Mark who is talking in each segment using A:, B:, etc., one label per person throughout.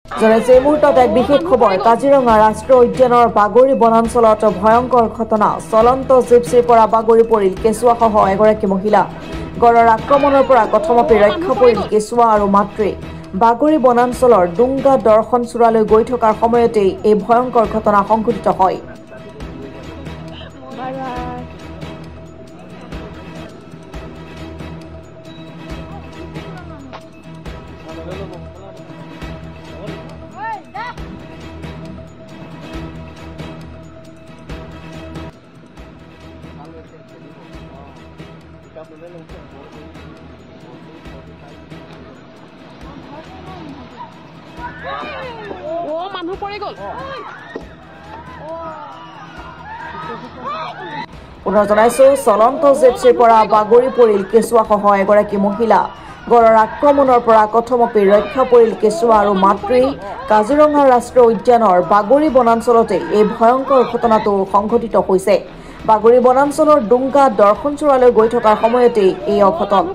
A: জনাইছে এই মুহূৰ্তত এক বিশেষ খবৰ কাজিৰঙা ৰাষ্ট্ৰীয় উদ্যানৰ বাগৰি বনাঞ্চলত ভয়ংকৰ ঘটনা চলন্ত জিপচিৰ পৰা বাগৰি পৰিল কেঁচুৱাসহ এগৰাকী মহিলা গড়ৰ আক্ৰমণৰ পৰা কথমপি ৰক্ষা পৰিল কেঁচুৱা আৰু মাতৃ বাগৰি বনাঞ্চলৰ ডুংগা দৰ্শন চূড়ালৈ গৈ থকাৰ সময়তেই এই ভয়ংকৰ ঘটনা সংঘটিত হয়
B: মানুহ পৰি গল
A: পুনৰ জনাইছো চলন্ত জিপচিৰ পৰা বাগৰি পৰিল কেঁচুৱাসহ এগৰাকী মহিলা গড়ৰ আক্ৰমণৰ পৰা কথমপি ৰক্ষা পৰিল কেঁচুৱা আৰু মাতৃ কাজিৰঙা ৰাষ্ট্ৰীয় উদ্যানৰ বাগৰি বনাঞ্চলতে এই ভয়ংকৰ ঘটনাটো সংঘটিত হৈছে বাগৰি বনাঞ্চলৰ ডুংগা দৰ্শন চূড়ালৈ গৈ থকাৰ সময়তে এই অঘটন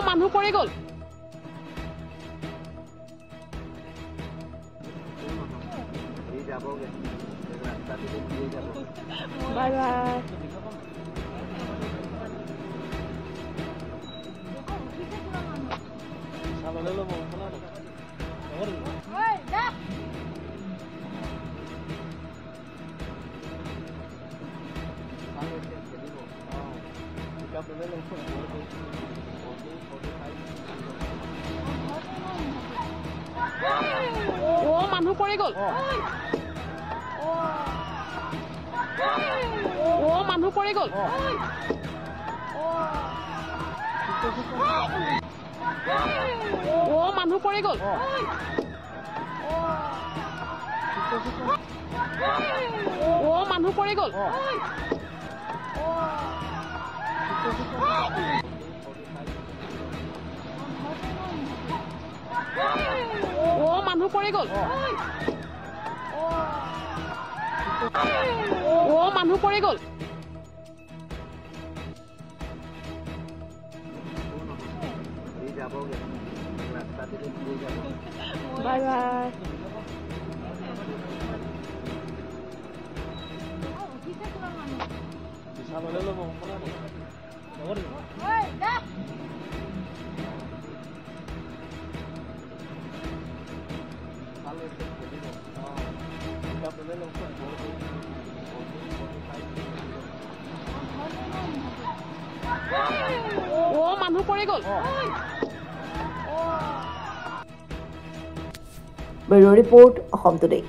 B: মানুহ পৰি গল বাই বাই মানুহ পৰি গল মানুহ পৰি গল মানুহ পৰি গল মানুহ পৰি গল মানুহ পৰি গল মানুহ পৰি গল বাই বাই মানুহ পৰি গল
A: ব্যুৰো ৰিপৰ্ট অসম টুডে